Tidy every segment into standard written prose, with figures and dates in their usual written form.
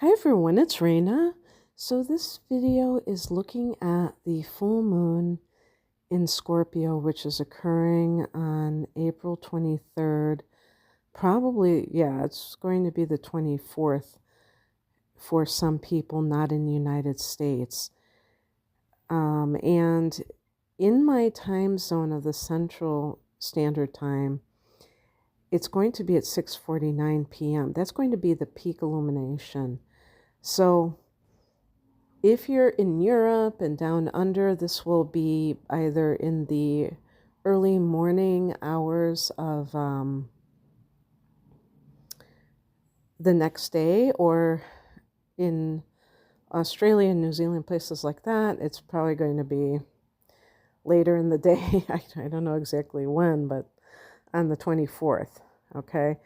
Hi everyone, it's Raina. So this video is looking at the full moon in Scorpio, which is occurring on April 23rd. Probably, yeah, it's going to be the 24th for some people not in the United States. And in my time zone of the Central Standard Time, it's going to be at 6:49 p.m. That's going to be the peak illumination. So if you're in Europe and down under, this will be either in the early morning hours of the next day, or in Australia and New Zealand, places like that, it's probably going to be later in the day. I don't know exactly when, but on the 24th, okay?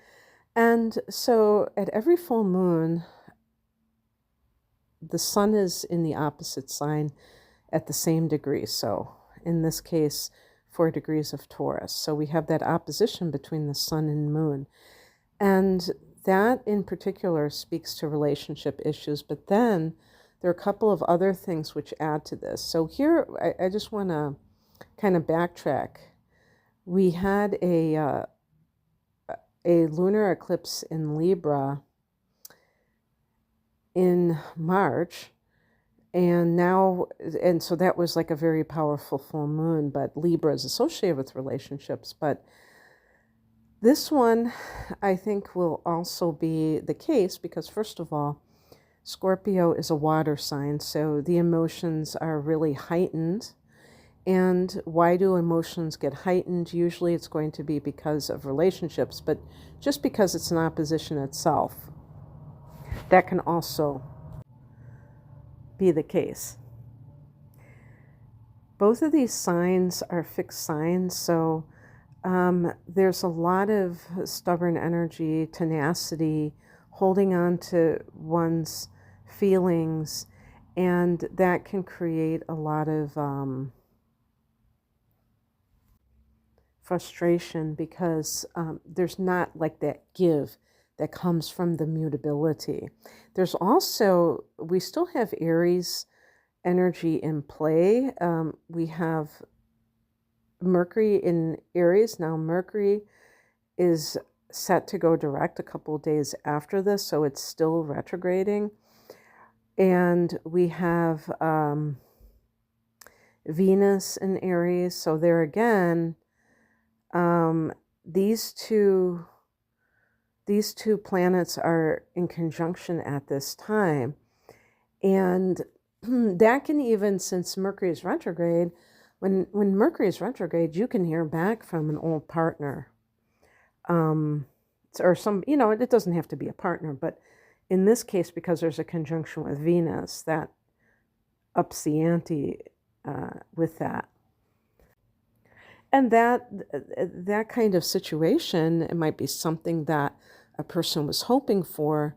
And so at every full moon, the sun is in the opposite sign at the same degree. So in this case, 4 degrees of Taurus. So we have that opposition between the sun and moon. And that in particular speaks to relationship issues. But then there are a couple of other things which add to this. So here, I just want to kind of backtrack. We had a lunar eclipse in Libra in March, and so that was like a very powerful full moon, but Libra is associated with relationships. But this one, I think, will also be the case because, first of all, Scorpio is a water sign, so the emotions are really heightened. And why do emotions get heightened? Usually it's going to be because of relationships, but just because it's an opposition itself, that can also be the case. Both of these signs are fixed signs, so there's a lot of stubborn energy, tenacity, holding on to one's feelings, and that can create a lot of frustration because there's not like that give that comes from the mutability. There's also, we still have Aries energy in play. We have Mercury in Aries. Now Mercury is set to go direct a couple of days after this, so it's still retrograding. And we have Venus in Aries. So there again, these two planets are in conjunction at this time. And that can even, since Mercury is retrograde, when Mercury is retrograde, you can hear back from an old partner. Or some, it doesn't have to be a partner, but in this case, because there's a conjunction with Venus, that ups the ante with that. And that kind of situation, it might be something that a person was hoping for,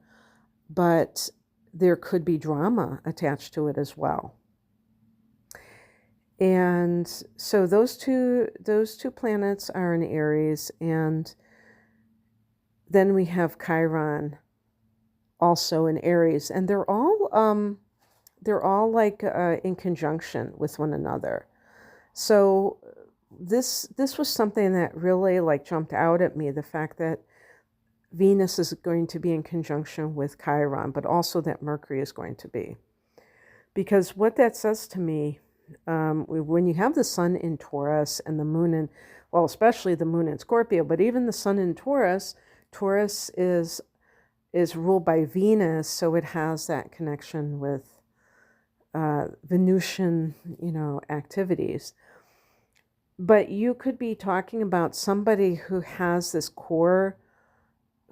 but there could be drama attached to it as well. And so those two planets are in Aries, and then we have Chiron also in Aries, and they're all like in conjunction with one another. So this was something that really like jumped out at me, the fact that Venus is going to be in conjunction with Chiron, but also that Mercury is going to be. Because what that says to me, when you have the sun in Taurus and the moon in, well, especially the moon in Scorpio, but even the sun in Taurus, Taurus is ruled by Venus, so it has that connection with Venusian, activities. But you could be talking about somebody who has this core,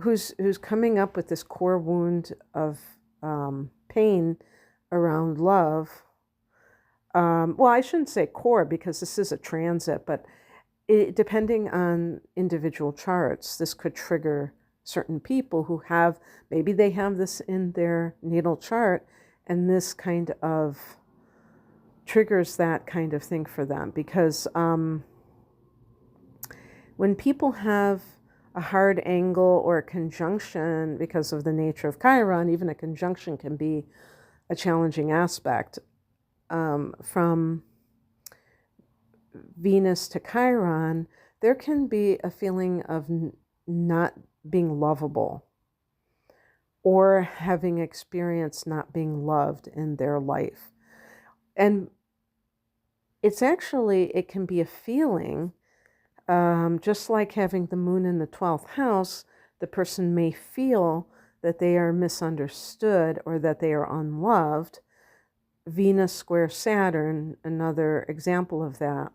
who's coming up with this core wound of pain around love. Well, I shouldn't say core because this is a transit, but depending on individual charts, this could trigger certain people who have, maybe they have this in their natal chart, and this kind of triggers that kind of thing for them. Because when people have a hard angle or a conjunction because of the nature of Chiron. Even a conjunction can be a challenging aspect. From Venus to Chiron, there can be a feeling of not being lovable or having experienced not being loved in their life. And it's actually, it can be a feeling, just like having the moon in the 12th house, the person may feel that they are misunderstood or that they are unloved. Venus square Saturn, another example of that.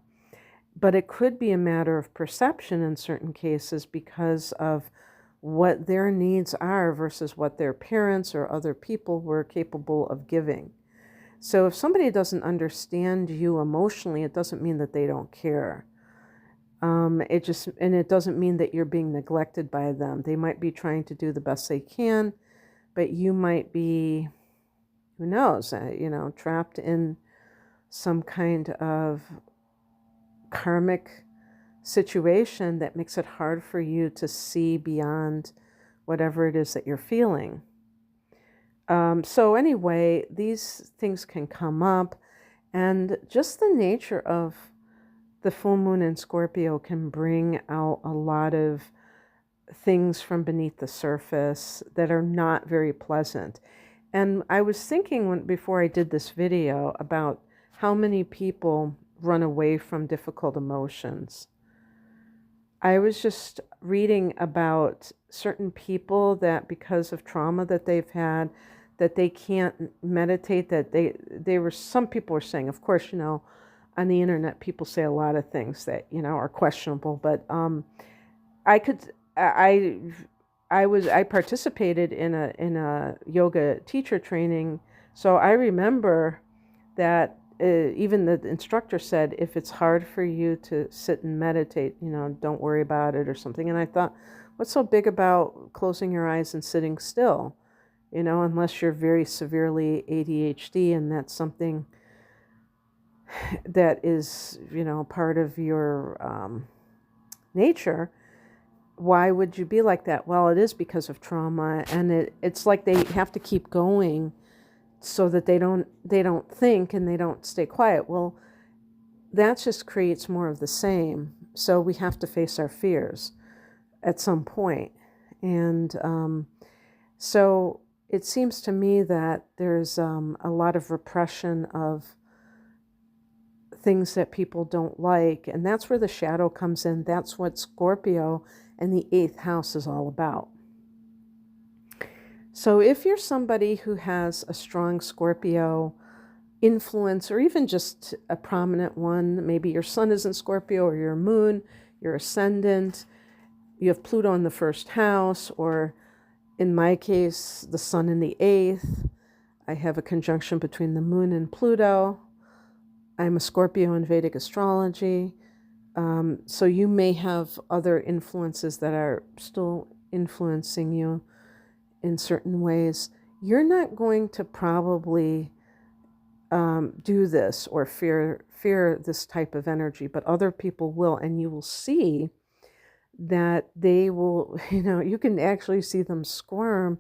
But it could be a matter of perception in certain cases because of what their needs are versus what their parents or other people were capable of giving. So if somebody doesn't understand you emotionally, it doesn't mean that they don't care. It doesn't mean that you're being neglected by them. They might be trying to do the best they can, but you might be, who knows, trapped in some kind of karmic situation that makes it hard for you to see beyond whatever it is that you're feeling. So anyway, these things can come up, and just the nature of the full moon in Scorpio can bring out a lot of things from beneath the surface that are not very pleasant. And I was thinking before I did this video about how many people run away from difficult emotions. I was just reading about certain people that because of trauma that they've had, that they can't meditate, that some people were saying, of course, on the internet, people say a lot of things that, are questionable, but I participated in a yoga teacher training. So I remember that even the instructor said, if it's hard for you to sit and meditate, don't worry about it or something. And I thought, what's so big about closing your eyes and sitting still? Unless you're very severely ADHD and that's something that is, part of your nature. Why would you be like that? Well, it is because of trauma, and it's like they have to keep going so that they don't think and they don't stay quiet. Well, that just creates more of the same. So we have to face our fears at some point. And so it seems to me that there's a lot of repression of things that people don't like, and that's where the shadow comes in. That's what Scorpio and the 8th house is all about. So if you're somebody who has a strong Scorpio influence, or even just a prominent one, maybe your sun is in Scorpio, or your moon, your ascendant, you have Pluto in the 1st house, or in my case, the sun in the 8th. I have a conjunction between the moon and Pluto. I'm a Scorpio in Vedic astrology. So you may have other influences that are still influencing you in certain ways. You're not going to probably do this or fear this type of energy, but other people will, and you will see that they will, you can actually see them squirm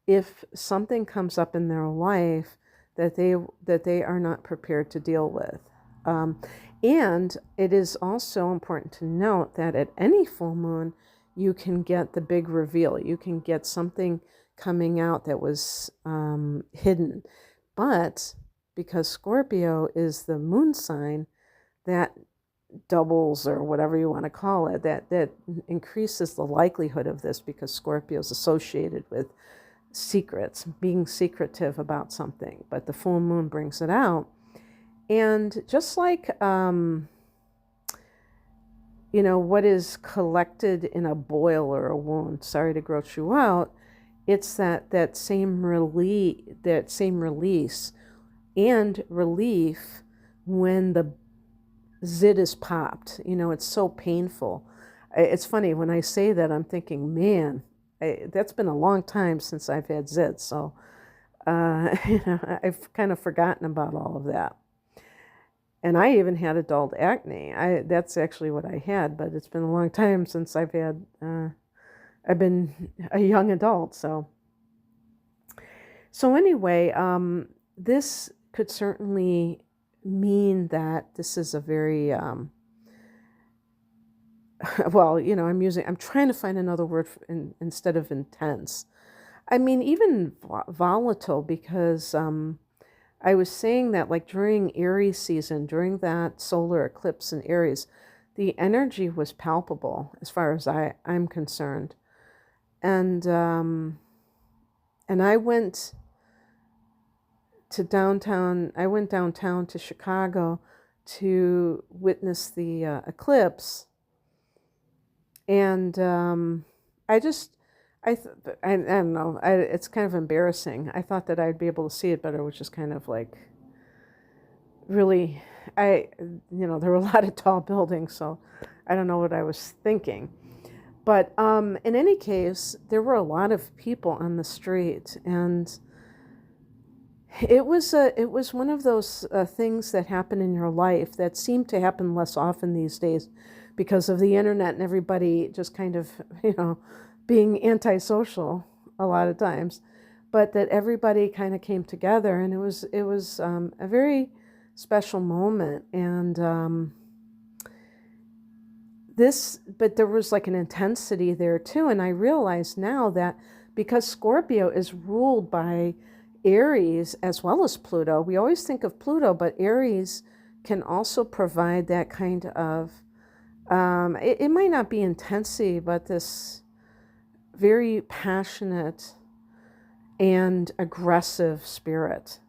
if something comes up in their life that they are not prepared to deal with. And it is also important to note that at any full moon, you can get the big reveal. You can get something coming out that was hidden. But because Scorpio is the moon sign, that doubles, or whatever you want to call it, that increases the likelihood of this, because Scorpio is associated with secrets, being secretive about something. But the full moon brings it out. And just like, what is collected in a boil or a wound, sorry to gross you out, it's that same release and relief when the zit is popped. It's so painful. It's funny, when I say that, I'm thinking, man, that's been a long time since I've had zits. So, I've kind of forgotten about all of that. And I even had adult acne. That's actually what I had, but it's been a long time since I've had I've been a young adult. So anyway, this could certainly mean that this is a very, well, I'm trying to find another word instead of intense. I mean, even volatile, because I was saying that like during Aries season, during that solar eclipse in Aries, the energy was palpable as far as I'm concerned. And I went downtown to Chicago to witness the eclipse. And I don't know, it's kind of embarrassing. I thought that I'd be able to see it better, which is kind of like really, there were a lot of tall buildings, so I don't know what I was thinking. But in any case, there were a lot of people on the street, and it was one of those things that happen in your life that seem to happen less often these days because of the internet and everybody just kind of, being antisocial a lot of times, but that everybody kind of came together, and it was a very special moment. And but there was like an intensity there too. And I realize now that because Scorpio is ruled by Aries as well as Pluto, we always think of Pluto, but Aries can also provide that kind of, it might not be intensity, but this very passionate and aggressive spirit,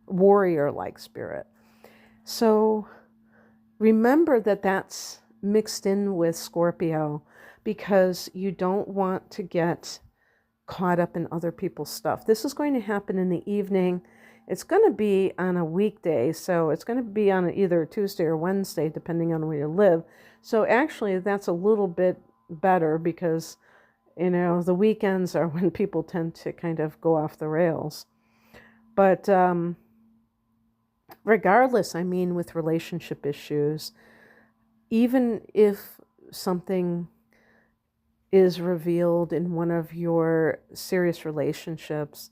warrior-like spirit. So remember that that's mixed in with Scorpio, because you don't want to get caught up in other people's stuff. This is going to happen in the evening. It's going to be on a weekday, so it's going to be on either Tuesday or Wednesday, depending on where you live. So actually, that's a little bit better, because the weekends are when people tend to kind of go off the rails. But regardless, I mean, with relationship issues, even if something is revealed in one of your serious relationships,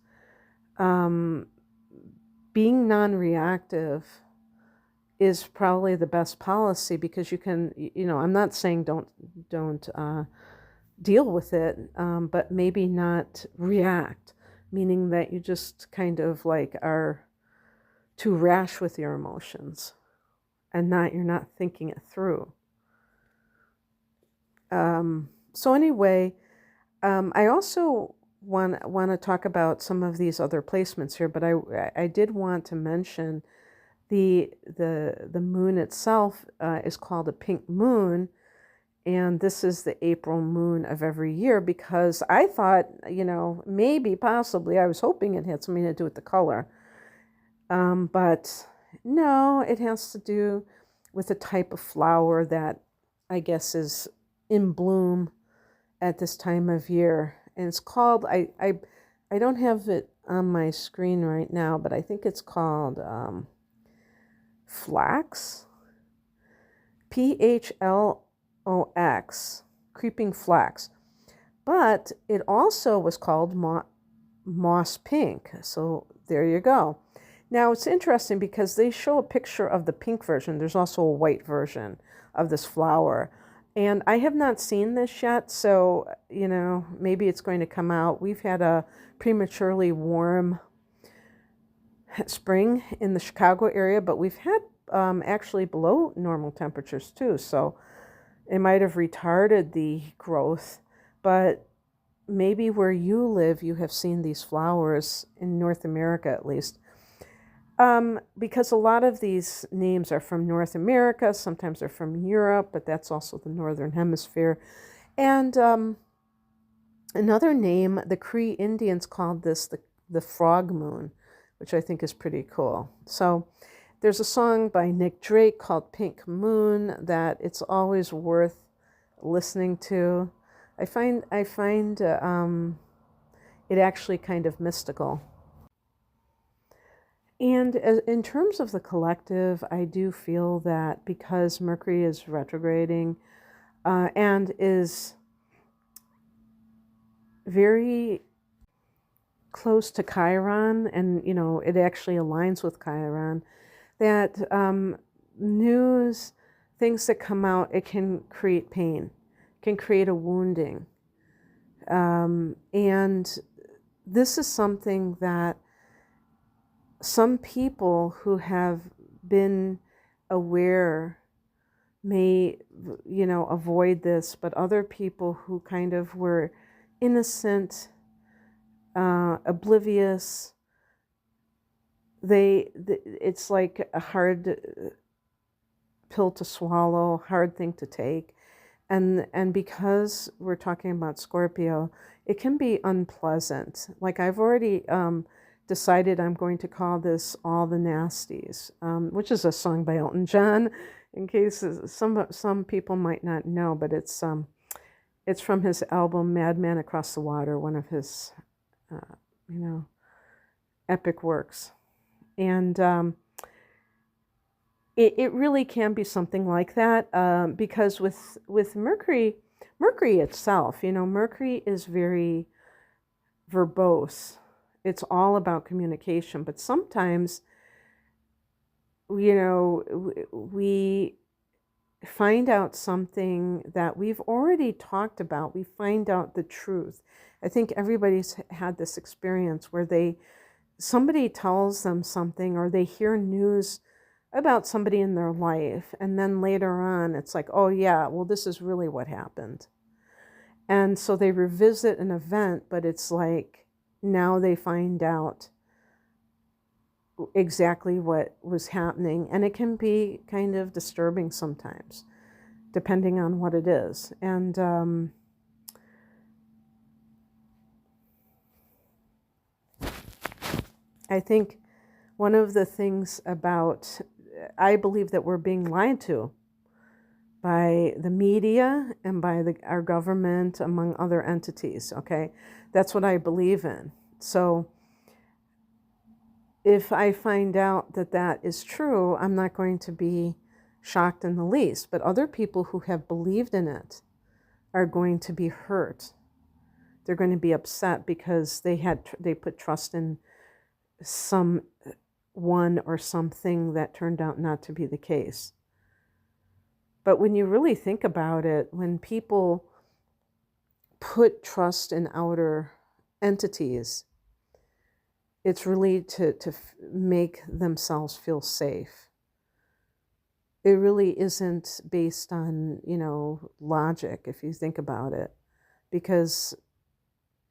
being non-reactive is probably the best policy, because you can, I'm not saying don't deal with it, but maybe not react, meaning that you just kind of like are too rash with your emotions and you're not thinking it through. So anyway, I also want to talk about some of these other placements here, but I did want to mention the moon itself is called a pink moon. And this is the April moon of every year, because I thought, maybe, possibly, I was hoping it had something to do with the color. But no, it has to do with the type of flower that I guess is in bloom at this time of year. And it's called, I don't have it on my screen right now, but I think it's called flax, PHLOX, creeping flax. But it also was called moss pink. So there you go. Now it's interesting because they show a picture of the pink version. There's also a white version of this flower. And I have not seen this yet, so, maybe it's going to come out. We've had a prematurely warm spring in the Chicago area, but we've had actually below normal temperatures too, so it might have retarded the growth. But maybe where you live, you have seen these flowers, in North America at least. Because a lot of these names are from North America, sometimes they're from Europe, but that's also the Northern Hemisphere. And another name, the Cree Indians called this the frog moon, which I think is pretty cool. So there's a song by Nick Drake called Pink Moon that it's always worth listening to. I find it actually kind of mystical. And in terms of the collective, I do feel that because Mercury is retrograding and is very close to Chiron, and it actually aligns with Chiron, that news, things that come out, it can create pain, can create a wounding. And this is something that some people who have been aware may, avoid this, but other people who kind of were innocent, oblivious, it's like a hard pill to swallow, hard thing to take. And because we're talking about Scorpio, it can be unpleasant. Like I've already decided I'm going to call this All the Nasties, which is a song by Elton John, in case some people might not know, but it's from his album Madman Across the Water, one of his epic works. And it really can be something like that, because with Mercury itself, Mercury is very verbose. It's all about communication, but sometimes, we find out something that we've already talked about. We find out the truth. I think everybody's had this experience where somebody tells them something, or they hear news about somebody in their life, and then later on it's like, oh yeah, well, this is really what happened. And so they revisit an event, but it's like now they find out exactly what was happening, and it can be kind of disturbing sometimes, depending on what it is. And I think one of the things I believe that we're being lied to by the media and by our government, among other entities, okay? That's what I believe in. So if I find out that that is true, I'm not going to be shocked in the least. But other people who have believed in it are going to be hurt. They're going to be upset because they put trust in someone or something that turned out not to be the case. But when you really think about it, when people put trust in outer entities, it's really to make themselves feel safe. It really isn't based on, logic, if you think about it. Because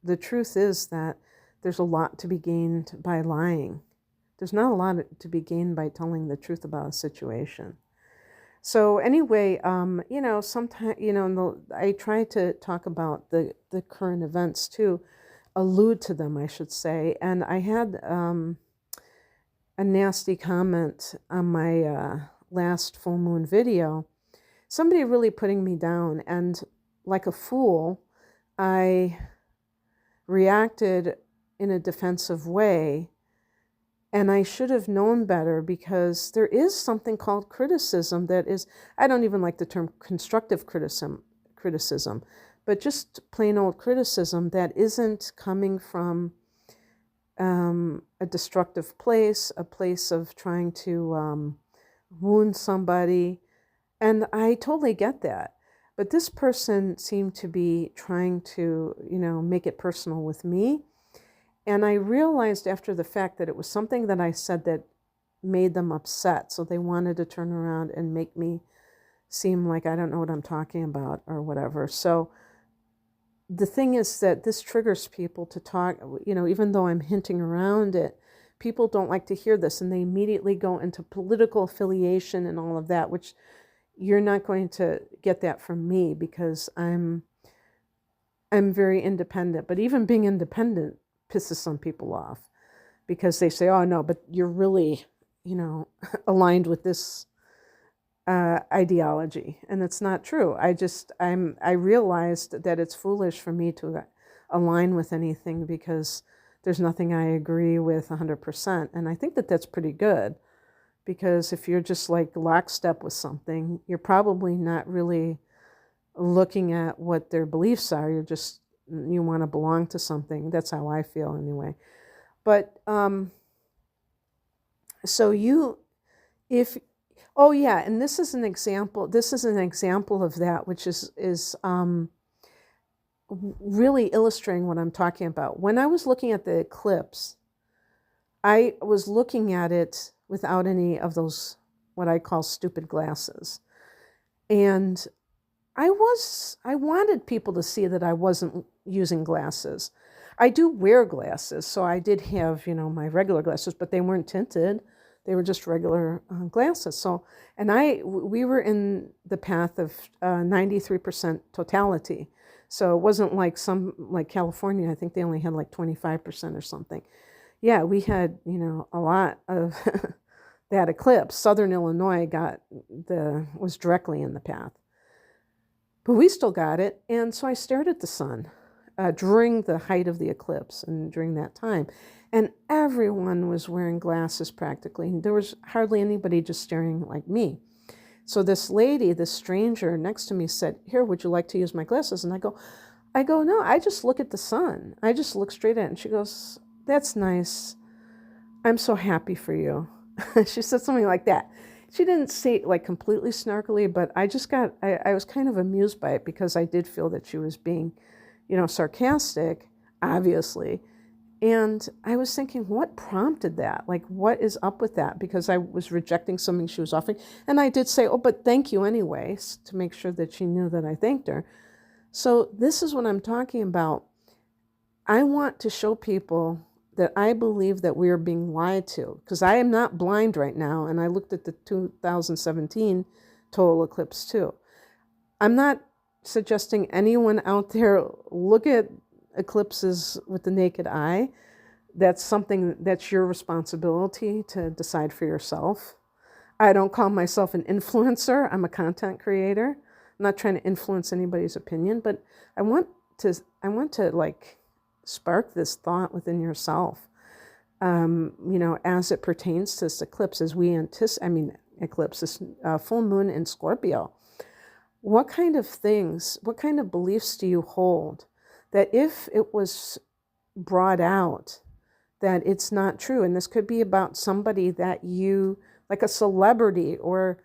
the truth is that there's a lot to be gained by lying. There's not a lot to be gained by telling the truth about a situation. So anyway, sometimes, I try to talk about the current events too, allude to them, I should say. And I had a nasty comment on my last full moon video, somebody really putting me down, and like a fool, I reacted in a defensive way. And I should have known better, because there is something called criticism that is, I don't even like the term constructive criticism, but just plain old criticism that isn't coming from a destructive place, a place of trying to wound somebody. And I totally get that. But this person seemed to be trying to, make it personal with me. And I realized after the fact that it was something that I said that made them upset. So they wanted to turn around and make me seem like I don't know what I'm talking about or whatever. So the thing is that this triggers people to talk, even though I'm hinting around it, people don't like to hear this, and they immediately go into political affiliation and all of that, which you're not going to get that from me, because I'm very independent. But even being independent pisses some people off, because they say, oh no, but you're really, aligned with this ideology. And it's not true. I realized that it's foolish for me to align with anything, because there's nothing I agree with 100%. And I think that that's pretty good, because if you're just like lockstep with something, you're probably not really looking at what their beliefs are. You're just you want to belong to something. That's how I feel anyway. But so if oh yeah, and this is an example. This is an example of that, which is really illustrating what I'm talking about. When I was looking at the eclipse, I was looking at it without any of those what I call stupid glasses, and I wanted people to see that I wasn't using glasses. I do wear glasses, so I did have, my regular glasses, but they weren't tinted. They were just regular glasses. So, and we were in the path of 93% totality. So it wasn't like like California, I think they only had like 25% or something. Yeah, we had, a lot of that eclipse. Southern Illinois was directly in the path. But we still got it, and so I stared at the sun during the height of the eclipse and during that time. And everyone was wearing glasses practically. There was hardly anybody just staring like me. So this lady, this stranger next to me said, "Here, would you like to use my glasses?" And I go, "No, I just look at the sun. I just look straight at it." And she goes, "That's nice. I'm so happy for you." She said something like that. She didn't say it like completely snarkily, but I was kind of amused by it because I did feel that she was being, sarcastic, obviously. And I was thinking, what prompted that? Like, what is up with that? Because I was rejecting something she was offering. And I did say, "Oh, but thank you anyways," to make sure that she knew that I thanked her. So this is what I'm talking about. I want to show people that I believe that we are being lied to, because I am not blind right now, and I looked at the 2017 total eclipse too. I'm not suggesting anyone out there look at eclipses with the naked eye. That's something that's your responsibility to decide for yourself. I don't call myself an influencer. I'm a content creator. I'm not trying to influence anybody's opinion, but I want to like spark this thought within yourself, as it pertains to this eclipse, as we eclipse, this full moon in Scorpio. What kind of beliefs do you hold that if it was brought out that it's not true? And this could be about somebody that you, like a celebrity or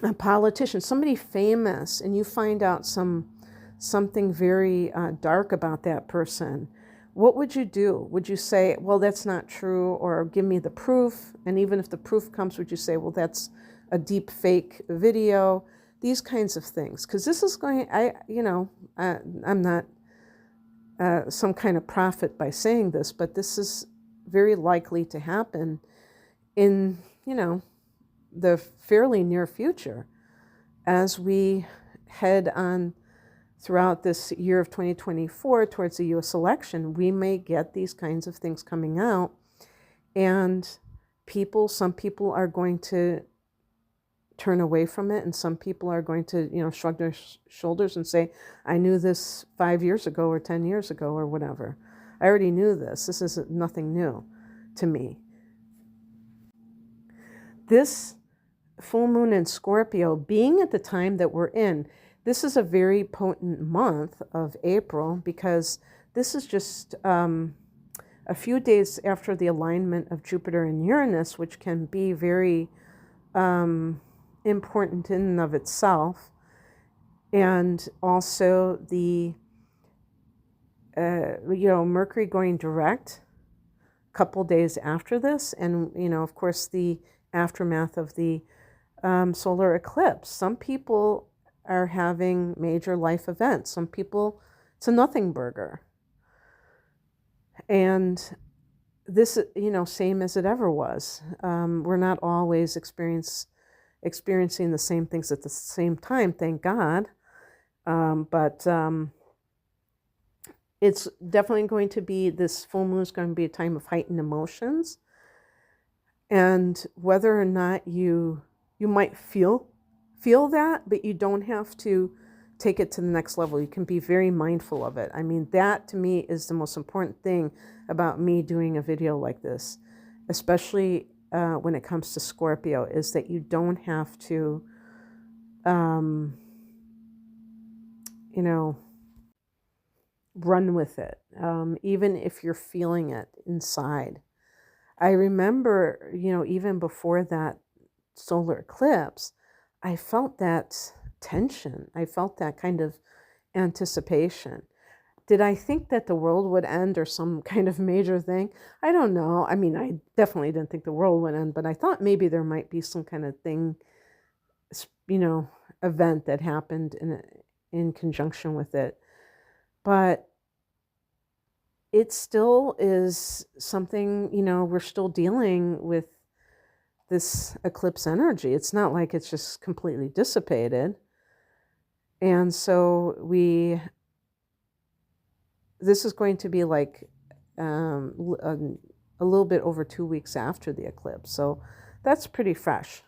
a politician, somebody famous, and you find out something very dark about that person. What would you do? Would you say, "Well, that's not true," or "Give me the proof"? And even if the proof comes, would you say, "Well, that's a deep fake video"? These kinds of things. Because this is I'm not some kind of prophet by saying this, but this is very likely to happen in, the fairly near future as we head on throughout this year of 2024 towards the U.S. election. We may get these kinds of things coming out, and some people are going to turn away from it, and some people are going to, shrug their shoulders and say, "I knew this 5 years ago or 10 years ago or whatever. I already knew this. This is nothing new to me." This full moon in Scorpio, being at the time that we're in, this is a very potent month of April, because this is just a few days after the alignment of Jupiter and Uranus, which can be very important in and of itself. And also the, Mercury going direct a couple days after this. And, of course, the aftermath of the solar eclipse. Some people are having major life events. Some people, it's a nothing burger. And this, same as it ever was. We're not always experiencing the same things at the same time, thank God. But it's definitely going to be, this full moon is going to be a time of heightened emotions. And whether or not you might feel that, but you don't have to take it to the next level. You can be very mindful of it. I mean, that to me is the most important thing about me doing a video like this, especially when it comes to Scorpio, is that you don't have to, run with it, even if you're feeling it inside. I remember, even before that solar eclipse, I felt that tension. I felt that kind of anticipation. Did I think that the world would end or some kind of major thing? I don't know. I mean, I definitely didn't think the world would end, but I thought maybe there might be some kind of thing, event that happened in conjunction with it. But it still is something, we're still dealing with this eclipse energy. It's not like it's just completely dissipated. And so this is going to be like a little bit over 2 weeks after the eclipse. So that's pretty fresh.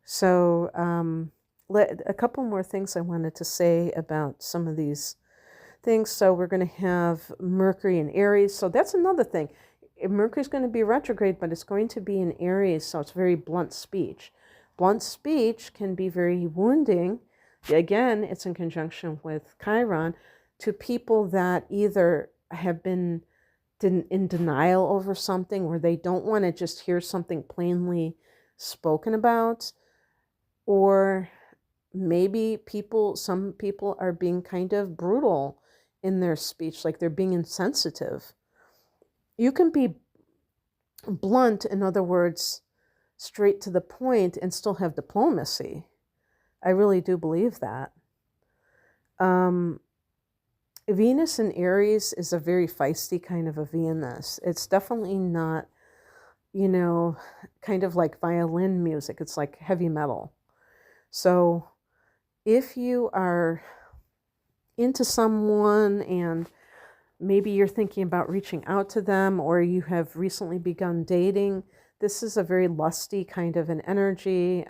So a couple more things I wanted to say about some of these things. So we're going to have Mercury in Aries. So that's another thing. Mercury's going to be retrograde, but it's going to be in Aries, so it's very blunt speech. Blunt speech can be very wounding. Again, it's in conjunction with Chiron, to people that either have been in denial over something, or they don't want to just hear something plainly spoken about, or maybe some people are being kind of brutal in their speech, like they're being insensitive. You can be blunt, in other words, straight to the point, and still have diplomacy. I really do believe that. Venus in Aries is a very feisty kind of a Venus. It's definitely not, kind of like violin music. It's like heavy metal. So if you are into someone and maybe you're thinking about reaching out to them, or you have recently begun dating, this is a very lusty kind of an energy.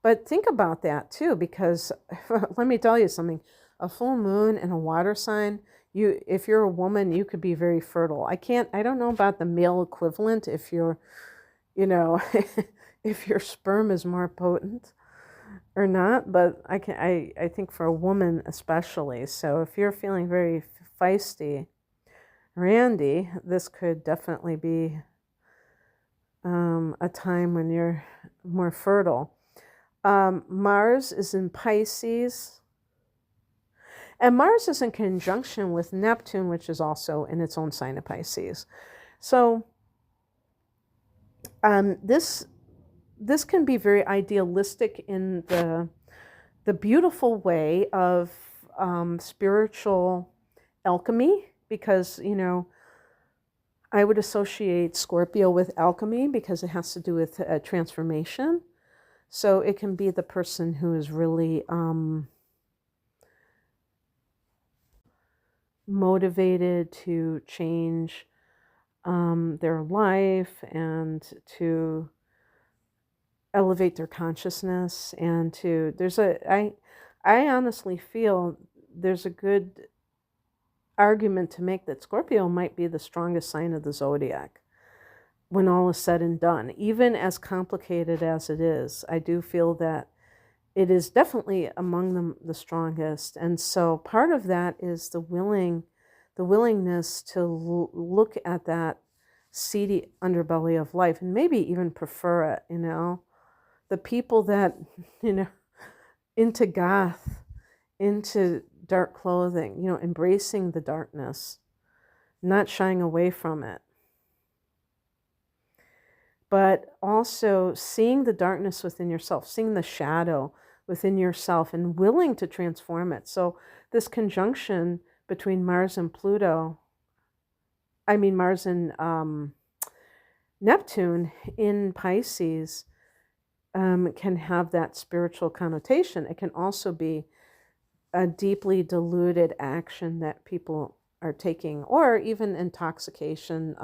But think about that too, because let me tell you something. A full moon and a water sign, if you're a woman, you could be very fertile. I don't know about the male equivalent, if you're, if your sperm is more potent or not, but I think for a woman especially. So if you're feeling very feisty, Randy, this could definitely be a time when you're more fertile. Mars is in Pisces, and Mars is in conjunction with Neptune, which is also in its own sign of Pisces. So this can be very idealistic in the beautiful way of spiritual alchemy, because, I would associate Scorpio with alchemy because it has to do with transformation. So it can be the person who is really motivated to change their life and to elevate their consciousness, and I honestly feel there's a good argument to make that Scorpio might be the strongest sign of the zodiac when all is said and done. Even as complicated as it is, I do feel that it is definitely among the strongest. And so part of that is the willingness to look at that seedy underbelly of life and maybe even prefer it, the people that, into goth, into dark clothing, embracing the darkness, not shying away from it, but also seeing the darkness within yourself, seeing the shadow within yourself and willing to transform it. So this conjunction between Mars and Mars and Neptune in Pisces can have that spiritual connotation. It can also be a deeply diluted action that people are taking, or even intoxication,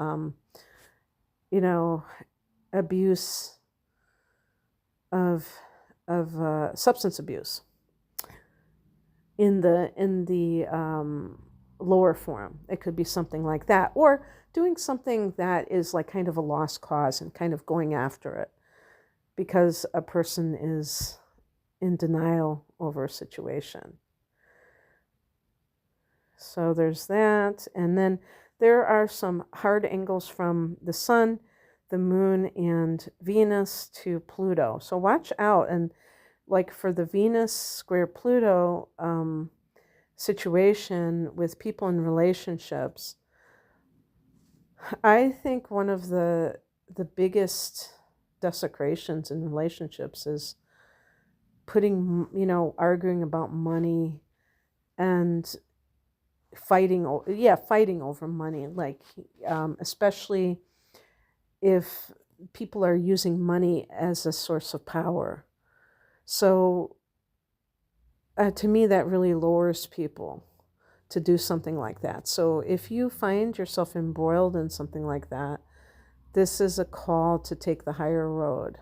abuse of substance abuse in the lower form. It could be something like that, or doing something that is like kind of a lost cause and kind of going after it because a person is in denial over a situation. So there's that. And then there are some hard angles from the sun, the moon, and Venus to Pluto. So watch out. And like for the Venus square Pluto situation with people in relationships, I think one of the biggest desecrations in relationships is putting, arguing about money and fighting over money, like especially if people are using money as a source of power. So to me, that really lures people to do something like that. So if you find yourself embroiled in something like that, this is a call to take the higher road.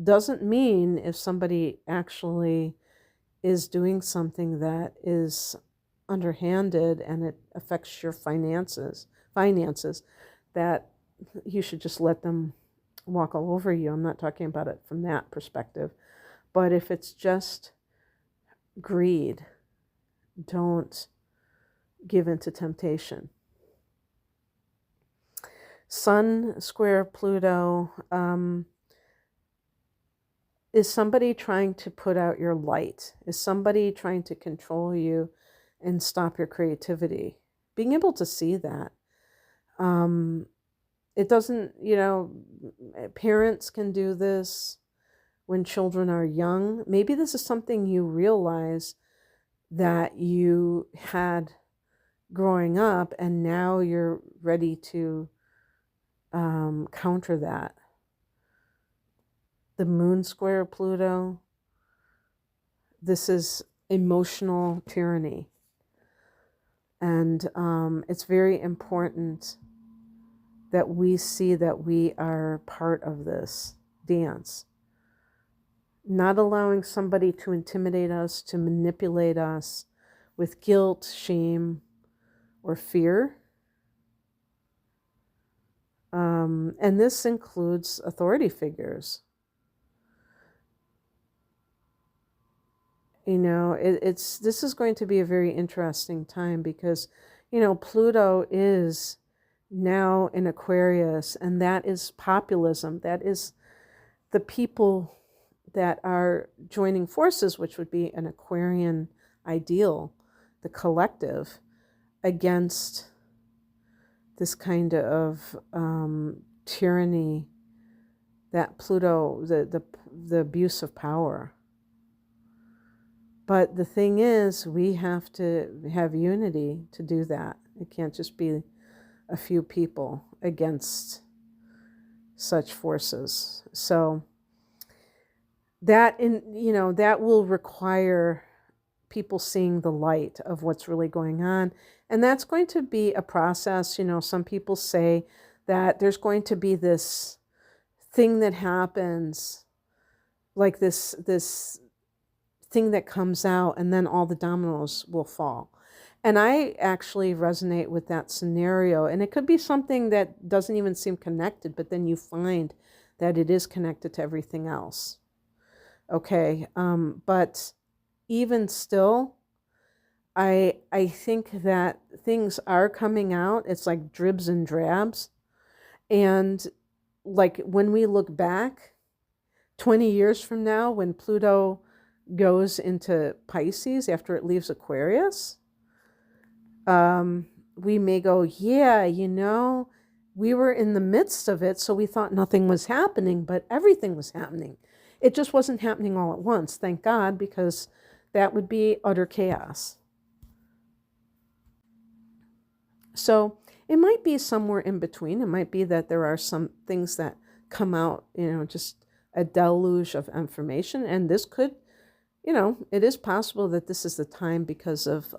Doesn't mean if somebody actually is doing something that is underhanded and it affects your finances, that you should just let them walk all over you. I'm not talking about it from that perspective. But if it's just greed, don't give in to temptation. Sun square Pluto, is somebody trying to put out your light? Is somebody trying to control you and stop your creativity? Being able to see that. It doesn't, parents can do this when children are young. Maybe this is something you realize that you had growing up, and now you're ready to counter that. The moon square Pluto, this is emotional tyranny. And it's very important that we see that we are part of this dance. Not allowing somebody to intimidate us, to manipulate us with guilt, shame, or fear. And this includes authority figures. This is going to be a very interesting time because, Pluto is now in Aquarius, and that is populism. That is the people that are joining forces, which would be an Aquarian ideal, the collective, against this kind of tyranny, that Pluto, the abuse of power. But the thing is, we have to have unity to do that. It can't just be a few people against such forces. So that that will require people seeing the light of what's really going on. And that's going to be a process. Some people say that there's going to be this thing that happens, like this thing that comes out, and then all the dominoes will fall. And I actually resonate with that scenario. And it could be something that doesn't even seem connected, but then you find that it is connected to everything else. Okay, but even still, I think that things are coming out. It's like dribs and drabs. And like when we look back 20 years from now, when Pluto goes into Pisces after it leaves Aquarius, we may go, yeah, we were in the midst of it, so we thought nothing was happening, but everything was happening. It just wasn't happening all at once, thank God, because that would be utter chaos. So it might be somewhere in between. It might be that there are some things that come out, just a deluge of information, and this could, it is possible that this is the time because of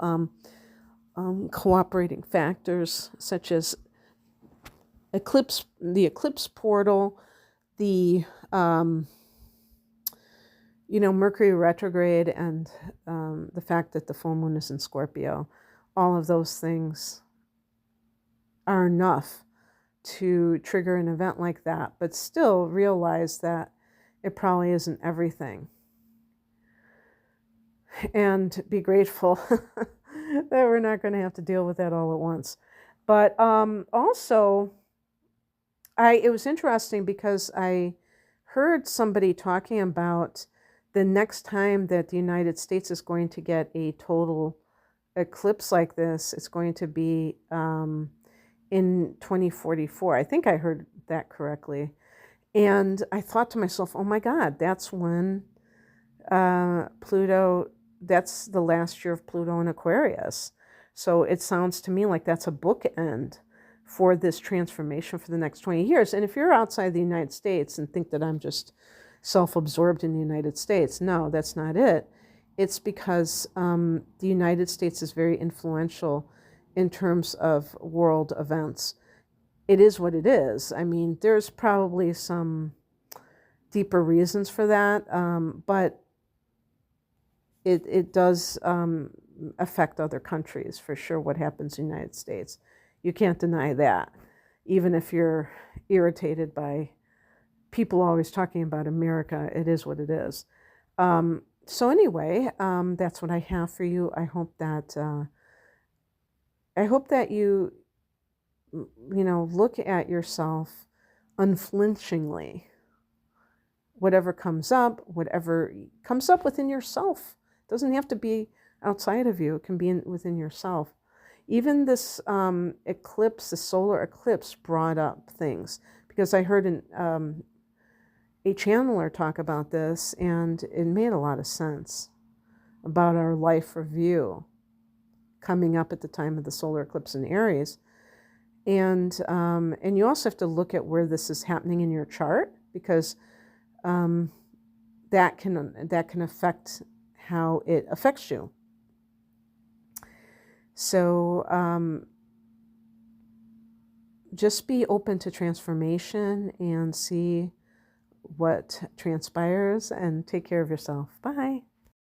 cooperating factors such as the eclipse portal, the Mercury retrograde, and the fact that the full moon is in Scorpio. All of those things are enough to trigger an event like that, but still realize that it probably isn't everything. and be grateful that we're not going to have to deal with that all at once. But also, it was interesting because I heard somebody talking about the next time that the United States is going to get a total eclipse like this, it's going to be in 2044. I think I heard that correctly. And I thought to myself, oh my God, that's when Pluto, that's the last year of Pluto in Aquarius. So it sounds to me like that's a bookend for this transformation for the next 20 years. And if you're outside the United States and think that I'm just self-absorbed in the United States, no, that's not it. It's because the United States is very influential in terms of world events. It is what it is. I mean, there's probably some deeper reasons for that, but it does affect other countries for sure. What happens in the United States, you can't deny that, even if you're irritated by people always talking about America. It is what it is. So anyway, that's what I have for you. I hope that you look at yourself unflinchingly. Whatever comes up within yourself. It doesn't have to be outside of you. It can be within yourself. Even this eclipse, the solar eclipse, brought up things, because I heard a channeler talk about this, and it made a lot of sense about our life review coming up at the time of the solar eclipse in Aries. And you also have to look at where this is happening in your chart, because that can affect how it affects you. So just be open to transformation and see what transpires, and take care of yourself. Bye.